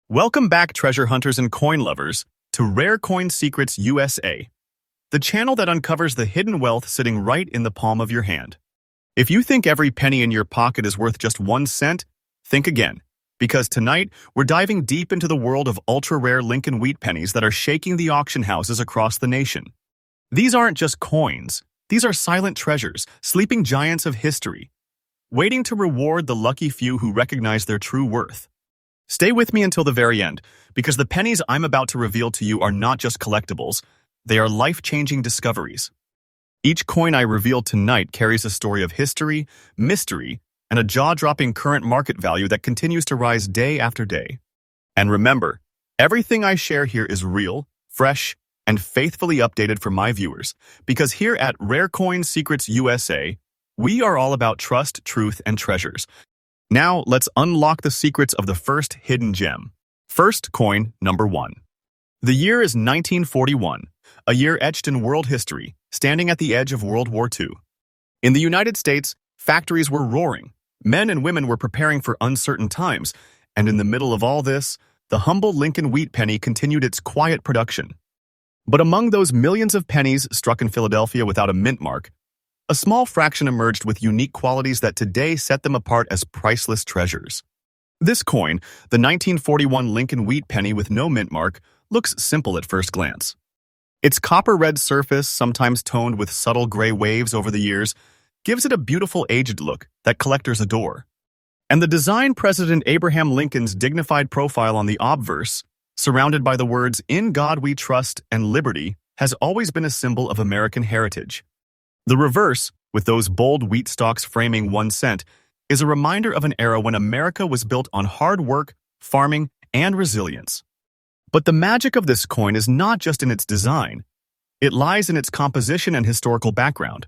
Welcome back, treasure hunters and coin lovers, to Rare Coin Secrets USA, the channel that uncovers the hidden wealth sitting right in the palm of your hand. If you think every penny in your pocket is worth just 1 cent, think again, because tonight we're diving deep into the world of ultra-rare Lincoln wheat pennies that are shaking the auction houses across the nation. These aren't just coins, these are silent treasures, sleeping giants of history, waiting to reward the lucky few who recognize their true worth. Stay with me until the very end, because the pennies I'm about to reveal to you are not just collectibles, they are life-changing discoveries. Each coin I reveal tonight carries a story of history, mystery, and a jaw-dropping current market value that continues to rise day after day. And remember, everything I share here is real, fresh, and faithfully updated for my viewers, because here at Rare Coin Secrets USA, we are all about trust, truth, and treasures. Now, let's unlock the secrets of the first hidden gem. First coin, number 1. The year is 1941, a year etched in world history, standing at the edge of World War II. In the United States, factories were roaring. Men and women were preparing for uncertain times, and in the middle of all this, the humble Lincoln wheat penny continued its quiet production. But among those millions of pennies struck in Philadelphia without a mint mark, a small fraction emerged with unique qualities that today set them apart as priceless treasures. This coin, the 1941 Lincoln wheat penny with no mint mark, looks simple at first glance. Its copper-red surface, sometimes toned with subtle gray waves over the years, gives it a beautiful aged look that collectors adore. And the design, President Abraham Lincoln's dignified profile on the obverse, surrounded by the words, "In God We Trust" and "Liberty," has always been a symbol of American heritage. The reverse, with those bold wheat stalks framing 1 cent, is a reminder of an era when America was built on hard work, farming, and resilience. But the magic of this coin is not just in its design. It lies in its composition and historical background.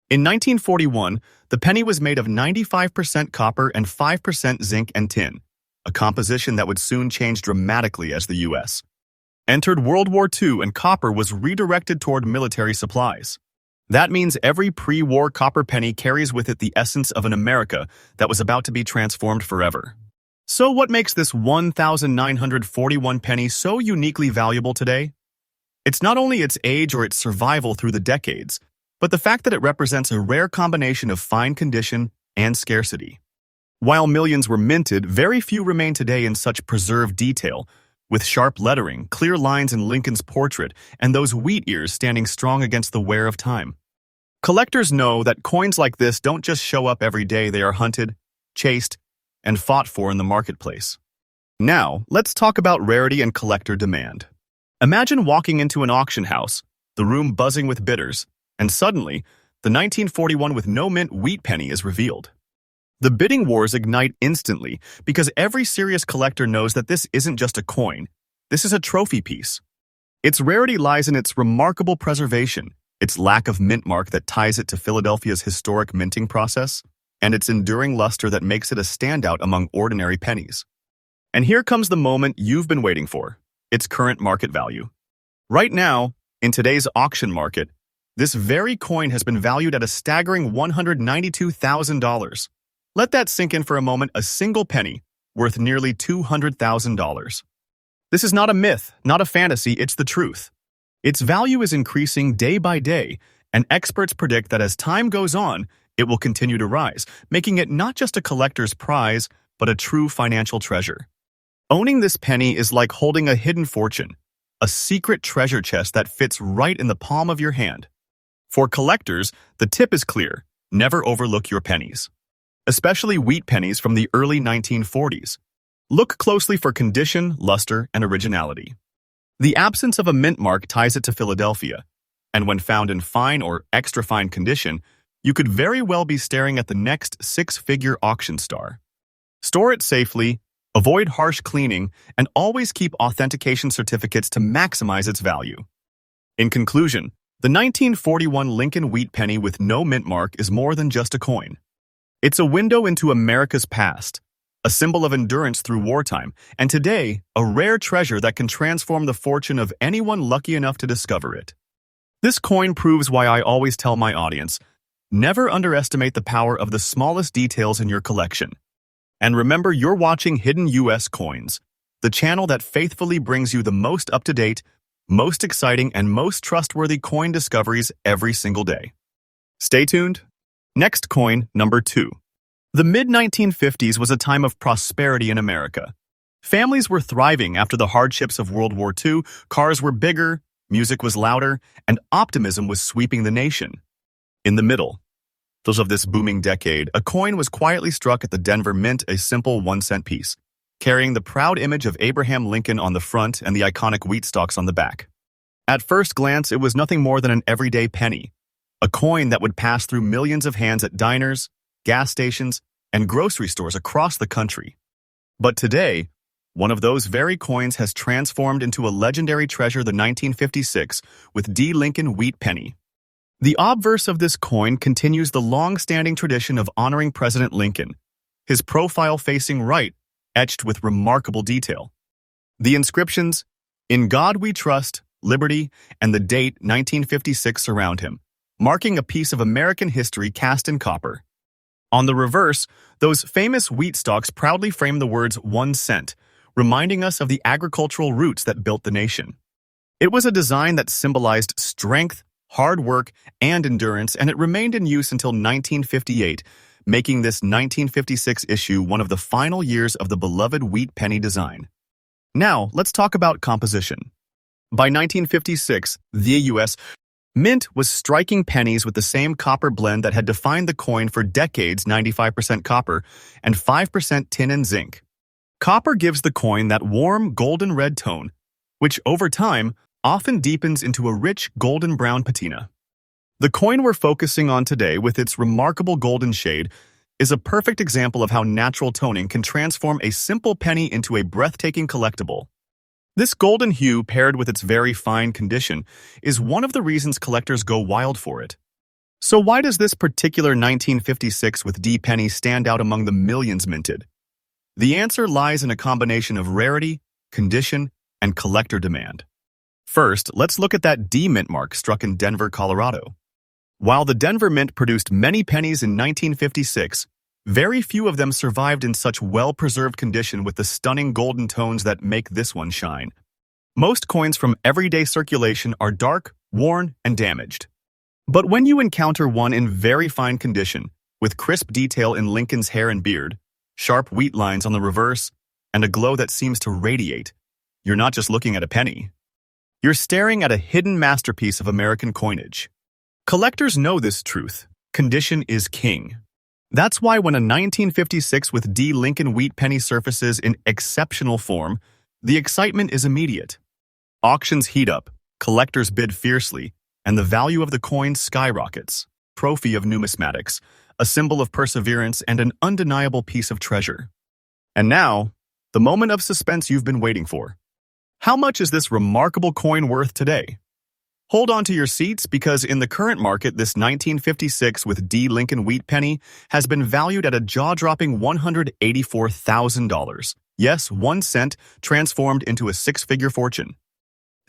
In 1941, the penny was made of 95% copper and 5% zinc and tin, a composition that would soon change dramatically as the U.S. entered World War II and copper was redirected toward military supplies. That means every pre-war copper penny carries with it the essence of an America that was about to be transformed forever. So what makes this 1941 penny so uniquely valuable today? It's not only its age or its survival through the decades, but the fact that it represents a rare combination of fine condition and scarcity. While millions were minted, very few remain today in such preserved detail, with sharp lettering, clear lines in Lincoln's portrait, and those wheat ears standing strong against the wear of time. Collectors know that coins like this don't just show up every day, they are hunted, chased, and fought for in the marketplace. Now, let's talk about rarity and collector demand. Imagine walking into an auction house, the room buzzing with bidders, and suddenly, the 1941 with no mint wheat penny is revealed. The bidding wars ignite instantly because every serious collector knows that this isn't just a coin, this is a trophy piece. Its rarity lies in its remarkable preservation, its lack of mint mark that ties it to Philadelphia's historic minting process, and its enduring luster that makes it a standout among ordinary pennies. And here comes the moment you've been waiting for, its current market value. Right now, in today's auction market, this very coin has been valued at a staggering $192,000. Let that sink in for a moment, a single penny, worth nearly $200,000. This is not a myth, not a fantasy, it's the truth. Its value is increasing day by day, and experts predict that as time goes on, it will continue to rise, making it not just a collector's prize, but a true financial treasure. Owning this penny is like holding a hidden fortune, a secret treasure chest that fits right in the palm of your hand. For collectors, the tip is clear: never overlook your pennies. Especially wheat pennies from the early 1940s. Look closely for condition, luster, and originality. The absence of a mint mark ties it to Philadelphia, and when found in fine or extra-fine condition, you could very well be staring at the next six-figure auction star. Store it safely, avoid harsh cleaning, and always keep authentication certificates to maximize its value. In conclusion, the 1941 Lincoln wheat penny with no mint mark is more than just a coin. It's a window into America's past, a symbol of endurance through wartime, and today, a rare treasure that can transform the fortune of anyone lucky enough to discover it. This coin proves why I always tell my audience, never underestimate the power of the smallest details in your collection. And remember, you're watching Hidden US Coins, the channel that faithfully brings you the most up-to-date, most exciting, and most trustworthy coin discoveries every single day. Stay tuned. Next coin, number 2. The mid-1950s was a time of prosperity in America. Families were thriving after the hardships of World War II, cars were bigger, music was louder, and optimism was sweeping the nation. In the middle of this booming decade, a coin was quietly struck at the Denver Mint, a simple 1-cent piece, carrying the proud image of Abraham Lincoln on the front and the iconic wheat stalks on the back. At first glance, it was nothing more than an everyday penny, a coin that would pass through millions of hands at diners, gas stations, and grocery stores across the country. But today, one of those very coins has transformed into a legendary treasure, the 1956 with D. Lincoln wheat penny. The obverse of this coin continues the long-standing tradition of honoring President Lincoln, his profile facing right, etched with remarkable detail. The inscriptions, "In God We Trust," "Liberty," and the date 1956 surround him, marking a piece of American history cast in copper. On the reverse, those famous wheat stalks proudly frame the words 1 cent, reminding us of the agricultural roots that built the nation. It was a design that symbolized strength, hard work, and endurance, and it remained in use until 1958, making this 1956 issue one of the final years of the beloved wheat penny design. Now, let's talk about composition. By 1956, the U.S. Mint was striking pennies with the same copper blend that had defined the coin for decades, 95% copper and 5% tin and zinc. Copper gives the coin that warm golden red tone, which over time often deepens into a rich golden brown patina. The coin we're focusing on today, with its remarkable golden shade, is a perfect example of how natural toning can transform a simple penny into a breathtaking collectible. This golden hue, paired with its very fine condition, is one of the reasons collectors go wild for it. So why does this particular 1956 with D penny stand out among the millions minted? The answer lies in a combination of rarity, condition, and collector demand. First, let's look at that D mint mark struck in Denver, Colorado. While the Denver Mint produced many pennies in 1956, very few of them survived in such well-preserved condition with the stunning golden tones that make this one shine. Most coins from everyday circulation are dark, worn, and damaged. But when you encounter one in very fine condition, with crisp detail in Lincoln's hair and beard, sharp wheat lines on the reverse, and a glow that seems to radiate, you're not just looking at a penny. You're staring at a hidden masterpiece of American coinage. Collectors know this truth. Condition is king. That's why when a 1956 with D Lincoln wheat penny surfaces in exceptional form, the excitement is immediate. Auctions heat up, collectors bid fiercely, and the value of the coin skyrockets. Trophy of numismatics, a symbol of perseverance and an undeniable piece of treasure. And now, the moment of suspense you've been waiting for. How much is this remarkable coin worth today? Hold on to your seats, because in the current market, this 1956 with D Lincoln wheat penny has been valued at a jaw-dropping $184,000. Yes, 1 cent transformed into a six-figure fortune.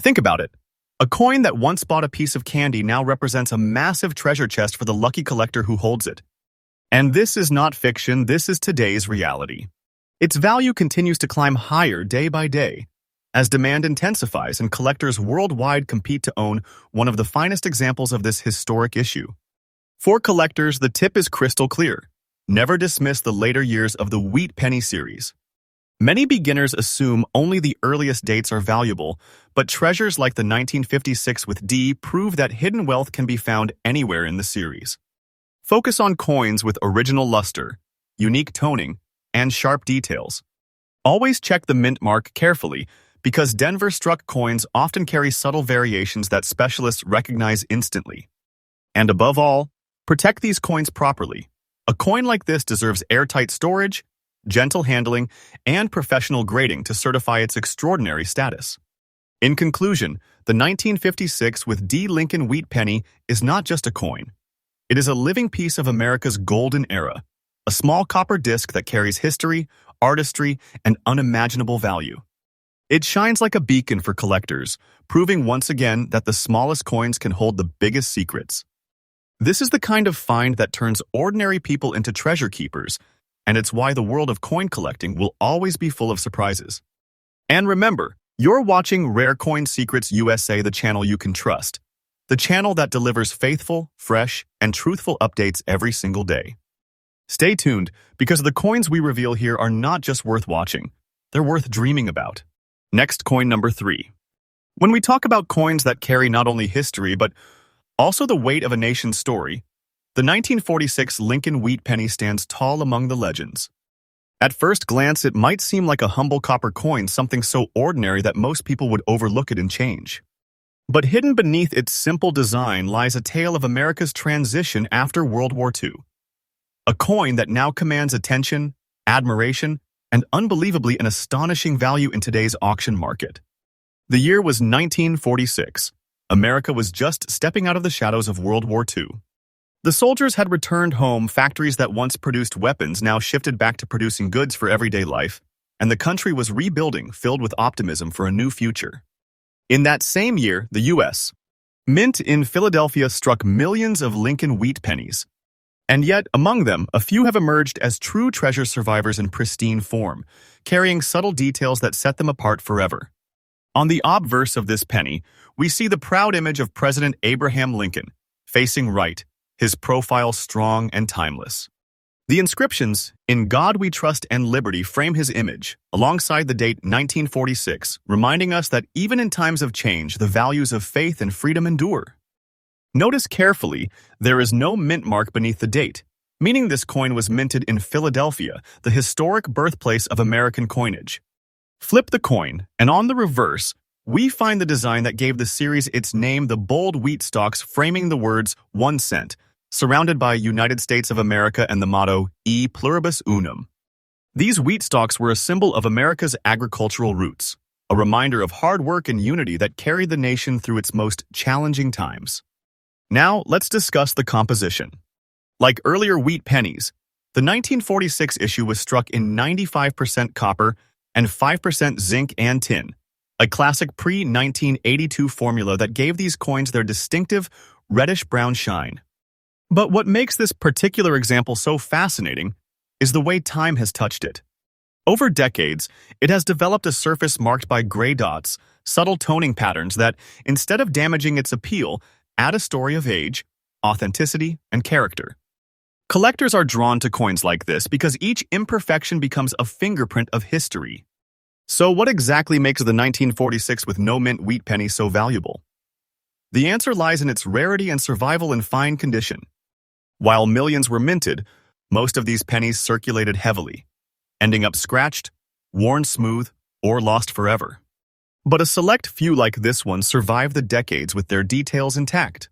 Think about it. A coin that once bought a piece of candy now represents a massive treasure chest for the lucky collector who holds it. And this is not fiction, this is today's reality. Its value continues to climb higher day by day, as demand intensifies and collectors worldwide compete to own one of the finest examples of this historic issue. For collectors, the tip is crystal clear. Never dismiss the later years of the wheat penny series. Many beginners assume only the earliest dates are valuable, but treasures like the 1956 with D prove that hidden wealth can be found anywhere in the series. Focus on coins with original luster, unique toning, and sharp details. Always check the mint mark carefully, because Denver-struck coins often carry subtle variations that specialists recognize instantly. And above all, protect these coins properly. A coin like this deserves airtight storage, gentle handling, and professional grading to certify its extraordinary status. In conclusion, the 1956 with D Lincoln wheat penny is not just a coin. It is a living piece of America's golden era, a small copper disc that carries history, artistry, and unimaginable value. It shines like a beacon for collectors, proving once again that the smallest coins can hold the biggest secrets. This is the kind of find that turns ordinary people into treasure keepers, and it's why the world of coin collecting will always be full of surprises. And remember, you're watching Rare Coin Secrets USA, the channel you can trust. The channel that delivers faithful, fresh, and truthful updates every single day. Stay tuned, because the coins we reveal here are not just worth watching, they're worth dreaming about. Next, coin number 3. When we talk about coins that carry not only history but also the weight of a nation's story, the 1946 Lincoln wheat penny stands tall among the legends. At first glance, it might seem like a humble copper coin, something so ordinary that most people would overlook it and change. But hidden beneath its simple design lies a tale of America's transition after World War II. A coin that now commands attention, admiration, and unbelievably an astonishing value in today's auction market. The year was 1946. America was just stepping out of the shadows of World War II. The soldiers had returned home, factories that once produced weapons now shifted back to producing goods for everyday life, and the country was rebuilding, filled with optimism for a new future. In that same year, the U.S. Mint in Philadelphia struck millions of Lincoln wheat pennies. And yet, among them, a few have emerged as true treasure survivors in pristine form, carrying subtle details that set them apart forever. On the obverse of this penny, we see the proud image of President Abraham Lincoln, facing right, his profile strong and timeless. The inscriptions, "In God We Trust and Liberty," frame his image, alongside the date 1946, reminding us that even in times of change, the values of faith and freedom endure. Notice carefully, there is no mint mark beneath the date, meaning this coin was minted in Philadelphia, the historic birthplace of American coinage. Flip the coin, and on the reverse, we find the design that gave the series its name, the bold wheat stalks framing the words 1 cent, surrounded by United States of America and the motto, E pluribus unum. These wheat stalks were a symbol of America's agricultural roots, a reminder of hard work and unity that carried the nation through its most challenging times. Now, let's discuss the composition. Like earlier wheat pennies, the 1946 issue was struck in 95% copper and 5% zinc and tin, a classic pre-1982 formula that gave these coins their distinctive reddish-brown shine. But what makes this particular example so fascinating is the way time has touched it. Over decades, it has developed a surface marked by gray dots, subtle toning patterns that, instead of damaging its appeal, add a story of age, authenticity, and character. Collectors are drawn to coins like this because each imperfection becomes a fingerprint of history. So what exactly makes the 1946 with no mint wheat penny so valuable? The answer lies in its rarity and survival in fine condition. While millions were minted, most of these pennies circulated heavily, ending up scratched, worn smooth, or lost forever. But a select few like this one survived the decades with their details intact.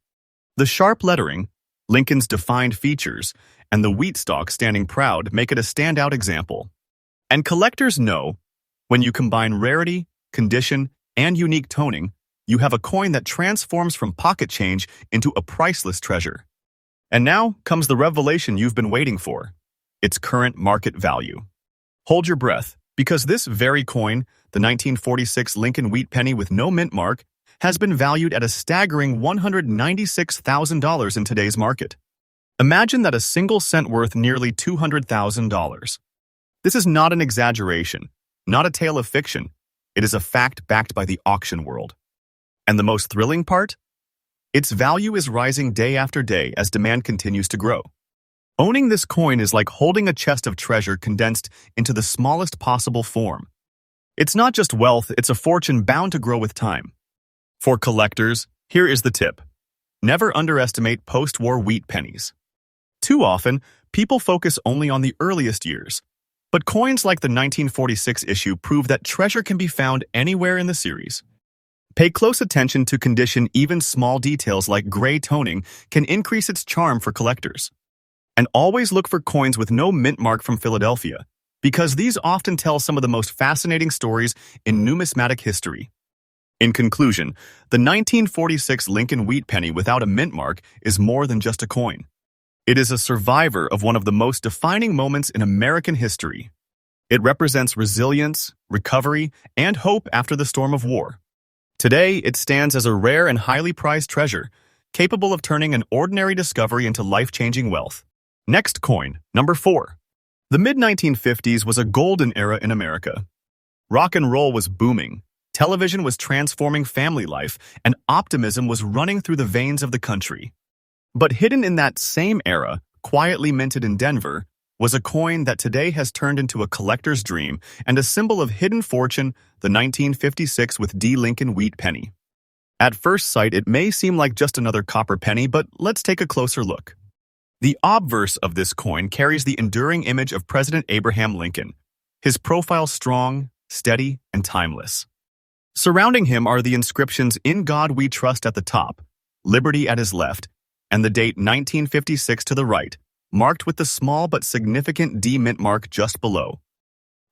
The sharp lettering, Lincoln's defined features, and the wheat stalk standing proud make it a standout example. And collectors know, when you combine rarity, condition, and unique toning, you have a coin that transforms from pocket change into a priceless treasure. And now comes the revelation you've been waiting for, its current market value. Hold your breath, because this very coin, the 1946 Lincoln wheat penny with no mint mark, has been valued at a staggering $196,000 in today's market. Imagine that a single cent worth nearly $200,000. This is not an exaggeration, not a tale of fiction. It is a fact backed by the auction world. And the most thrilling part? Its value is rising day after day as demand continues to grow. Owning this coin is like holding a chest of treasure condensed into the smallest possible form. It's not just wealth, it's a fortune bound to grow with time. For collectors, here is the tip. Never underestimate post-war wheat pennies. Too often, people focus only on the earliest years. But coins like the 1946 issue prove that treasure can be found anywhere in the series. Pay close attention to condition. Even small details like gray toning can increase its charm for collectors. And always look for coins with no mint mark from Philadelphia, because these often tell some of the most fascinating stories in numismatic history. In conclusion, the 1946 Lincoln wheat penny without a mint mark is more than just a coin. It is a survivor of one of the most defining moments in American history. It represents resilience, recovery, and hope after the storm of war. Today, it stands as a rare and highly prized treasure, capable of turning an ordinary discovery into life-changing wealth. Next coin, number 4. The mid-1950s was a golden era in America. Rock and roll was booming, television was transforming family life, and optimism was running through the veins of the country. But hidden in that same era, quietly minted in Denver, was a coin that today has turned into a collector's dream and a symbol of hidden fortune, the 1956 with D. Lincoln wheat penny. At first sight, it may seem like just another copper penny, but let's take a closer look. The obverse of this coin carries the enduring image of President Abraham Lincoln, his profile strong, steady, and timeless. Surrounding him are the inscriptions "In God We Trust" at the top, "Liberty" at his left, and the date 1956 to the right, marked with the small but significant D mint mark just below.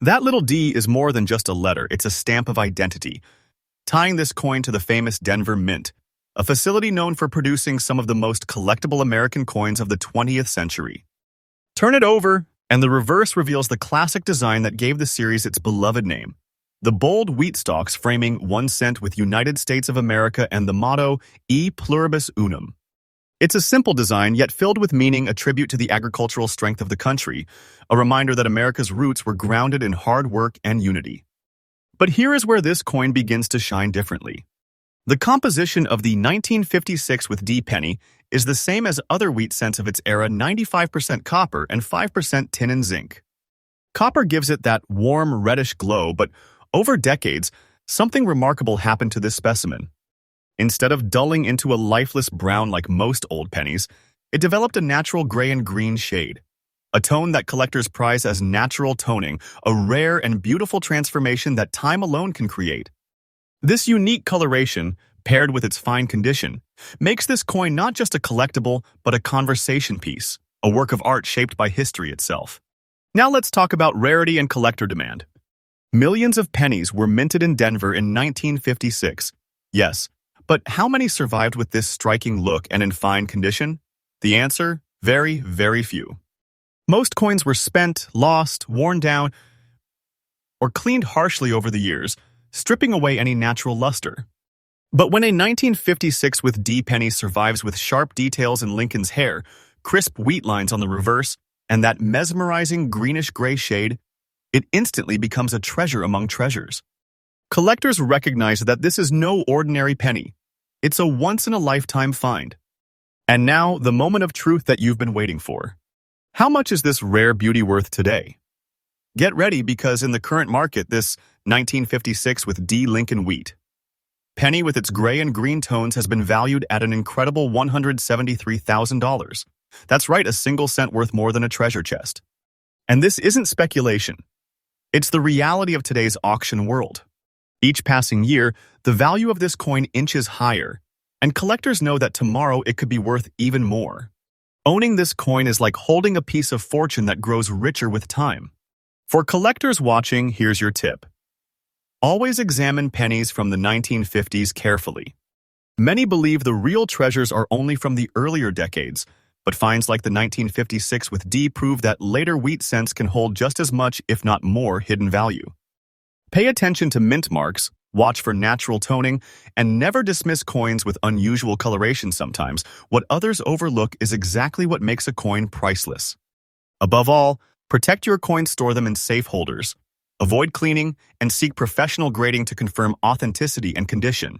That little D is more than just a letter, it's a stamp of identity, tying this coin to the famous Denver Mint, a facility known for producing some of the most collectible American coins of the 20th century. Turn it over, and the reverse reveals the classic design that gave the series its beloved name. The bold wheat stalks framing 1 cent with United States of America and the motto, E pluribus unum. It's a simple design, yet filled with meaning, a tribute to the agricultural strength of the country, a reminder that America's roots were grounded in hard work and unity. But here is where this coin begins to shine differently. The composition of the 1956 with D penny is the same as other wheat cents of its era, 95% copper and 5% tin and zinc. Copper gives it that warm reddish glow, but over decades, something remarkable happened to this specimen. Instead of dulling into a lifeless brown like most old pennies, it developed a natural gray and green shade, a tone that collectors prize as natural toning, a rare and beautiful transformation that time alone can create. This unique coloration, paired with its fine condition, makes this coin not just a collectible, but a conversation piece, a work of art shaped by history itself. Now let's talk about rarity and collector demand. Millions of pennies were minted in Denver in 1956. Yes, but how many survived with this striking look and in fine condition? The answer, very, very few. Most coins were spent, lost, worn down, or cleaned harshly over the years, stripping away any natural luster. But when a 1956 with D penny survives with sharp details in Lincoln's hair, crisp wheat lines on the reverse, and that mesmerizing greenish-gray shade, it instantly becomes a treasure among treasures. Collectors recognize that this is no ordinary penny. It's a once-in-a-lifetime find. And now, the moment of truth that you've been waiting for. How much is this rare beauty worth today? Get ready, because in the current market, this 1956 with D Lincoln wheat penny with its gray and green tones has been valued at an incredible $173,000. That's right, a single cent worth more than a treasure chest. And this isn't speculation. It's the reality of today's auction world. Each passing year, the value of this coin inches higher, and collectors know that tomorrow it could be worth even more. Owning this coin is like holding a piece of fortune that grows richer with time. For collectors watching, here's your tip. Always examine pennies from the 1950s carefully. Many believe the real treasures are only from the earlier decades, but finds like the 1956 with D prove that later wheat cents can hold just as much, if not more, hidden value. Pay attention to mint marks, watch for natural toning, and never dismiss coins with unusual coloration. Sometimes what others overlook is exactly what makes a coin priceless. Above all, protect your coins, store them in safe holders. Avoid cleaning, and seek professional grading to confirm authenticity and condition.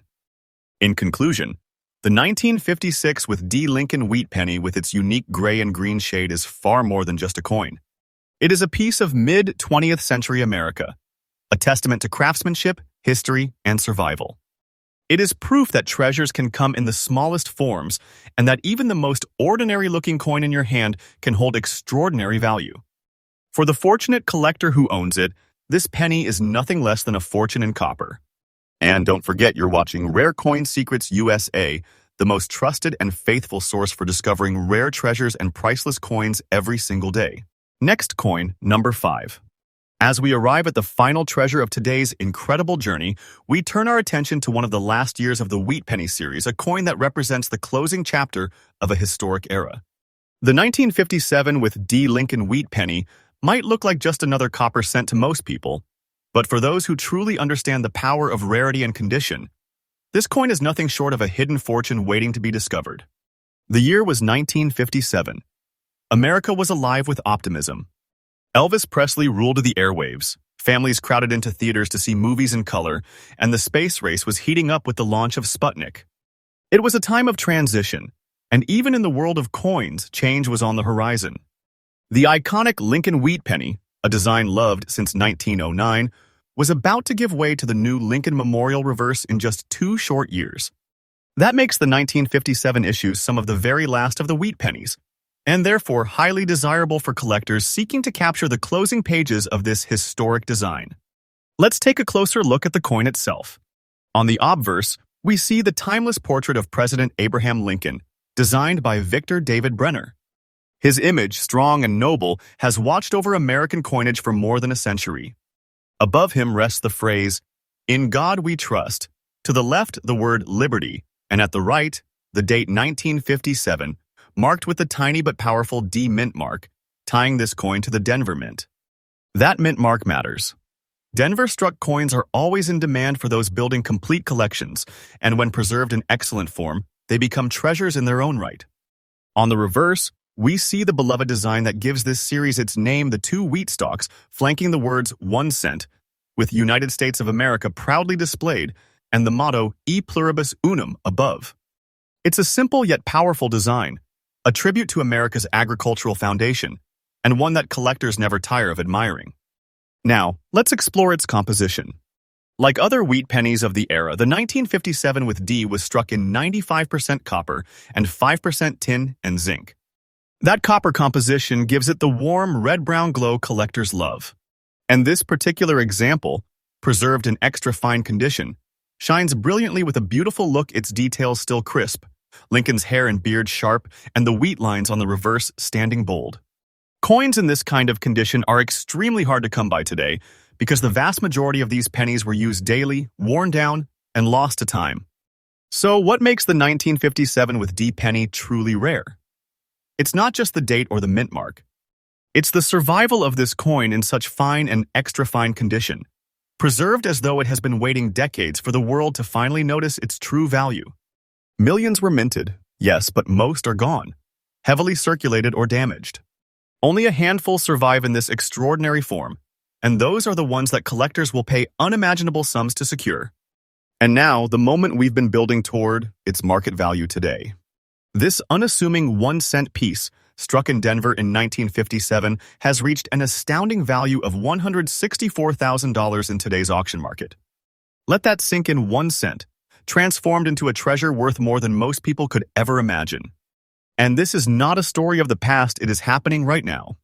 In conclusion, the 1956 with D Lincoln wheat penny with its unique gray and green shade is far more than just a coin. It is a piece of mid-20th century America, a testament to craftsmanship, history, and survival. It is proof that treasures can come in the smallest forms, and that even the most ordinary-looking coin in your hand can hold extraordinary value. For the fortunate collector who owns it, this penny is nothing less than a fortune in copper. And don't forget, you're watching Rare Coin Secrets USA, the most trusted and faithful source for discovering rare treasures and priceless coins every single day. Next coin, number 5. As we arrive at the final treasure of today's incredible journey, we turn our attention to one of the last years of the Wheat Penny series, a coin that represents the closing chapter of a historic era. The 1957 with D Lincoln wheat penny might look like just another copper cent to most people, but for those who truly understand the power of rarity and condition, this coin is nothing short of a hidden fortune waiting to be discovered. The year was 1957. America was alive with optimism. Elvis Presley ruled the airwaves, Families crowded into theaters to see movies in color, and the space race was heating up with the launch of Sputnik. It was a time of transition, and even in the world of coins, change was on the horizon. The iconic Lincoln wheat penny, a design loved since 1909, was about to give way to the new Lincoln Memorial reverse in just 2 short years. That makes the 1957 issues some of the very last of the wheat pennies, and therefore highly desirable for collectors seeking to capture the closing pages of this historic design. Let's take a closer look at the coin itself. On the obverse, we see the timeless portrait of President Abraham Lincoln, designed by Victor David Brenner. His image, strong and noble, has watched over American coinage for more than a century. Above him rests the phrase, "In God we trust," to the left the word liberty, and at the right, the date 1957, marked with the tiny but powerful D mint mark, tying this coin to the Denver Mint. That mint mark matters. Denver-struck coins are always in demand for those building complete collections, and when preserved in excellent form, they become treasures in their own right. On the reverse, we see the beloved design that gives this series its name, the 2 wheat stalks, flanking the words 1 cent, with United States of America proudly displayed, and the motto E pluribus unum above. It's a simple yet powerful design, a tribute to America's agricultural foundation, and one that collectors never tire of admiring. Now, let's explore its composition. Like other wheat pennies of the era, the 1957 with D was struck in 95% copper and 5% tin and zinc. That copper composition gives it the warm red-brown glow collectors love. And this particular example, preserved in extra fine condition, shines brilliantly with a beautiful look, its details still crisp, Lincoln's hair and beard sharp, and the wheat lines on the reverse standing bold. Coins in this kind of condition are extremely hard to come by today because the vast majority of these pennies were used daily, worn down, and lost to time. So what makes the 1957 with D penny truly rare? It's not just the date or the mint mark. It's the survival of this coin in such fine and extra fine condition, preserved as though it has been waiting decades for the world to finally notice its true value. Millions were minted, yes, but most are gone, heavily circulated or damaged. Only a handful survive in this extraordinary form, and those are the ones that collectors will pay unimaginable sums to secure. And now, the moment we've been building toward its market value today. This unassuming 1 cent piece, struck in Denver in 1957, has reached an astounding value of $164,000 in today's auction market. Let that sink in. 1 cent, transformed into a treasure worth more than most people could ever imagine. And this is not a story of the past, it is happening right now.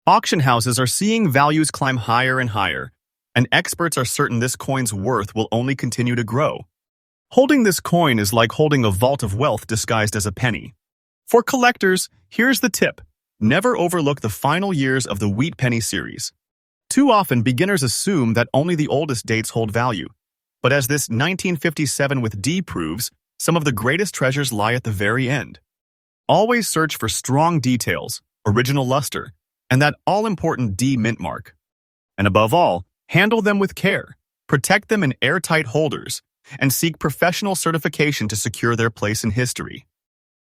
Auction houses are seeing values climb higher and higher, and experts are certain this coin's worth will only continue to grow. Holding this coin is like holding a vault of wealth disguised as a penny. For collectors, here's the tip. Never overlook the final years of the wheat penny series. Too often, beginners assume that only the oldest dates hold value. But as this 1957 with D proves, some of the greatest treasures lie at the very end. Always search for strong details, original luster, and that all-important D mint mark. And above all, handle them with care, protect them in airtight holders, and seek professional certification to secure their place in history.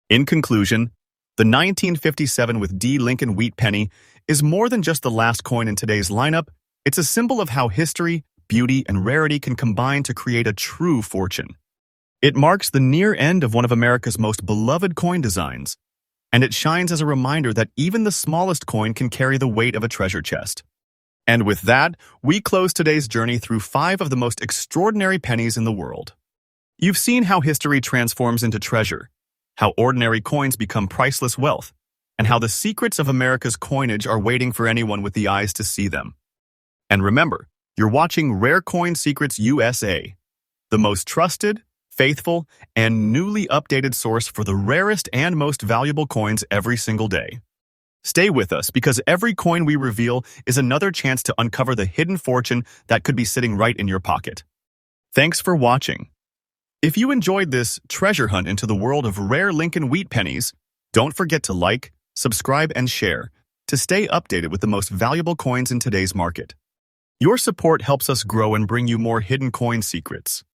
In conclusion, the 1957 with D Lincoln wheat penny is more than just the last coin in today's lineup. It's a symbol of how history, beauty, and rarity can combine to create a true fortune. It marks the near end of one of America's most beloved coin designs, and it shines as a reminder that even the smallest coin can carry the weight of a treasure chest. And with that, we close today's journey through 5 of the most extraordinary pennies in the world. You've seen how history transforms into treasure, how ordinary coins become priceless wealth, and how the secrets of America's coinage are waiting for anyone with the eyes to see them. And remember, you're watching Rare Coin Secrets USA, the most trusted, faithful, and newly updated source for the rarest and most valuable coins every single day. Stay with us because every coin we reveal is another chance to uncover the hidden fortune that could be sitting right in your pocket. Thanks for watching. If you enjoyed this treasure hunt into the world of rare Lincoln wheat pennies, don't forget to like, subscribe, and share to stay updated with the most valuable coins in today's market. Your support helps us grow and bring you more hidden coin secrets.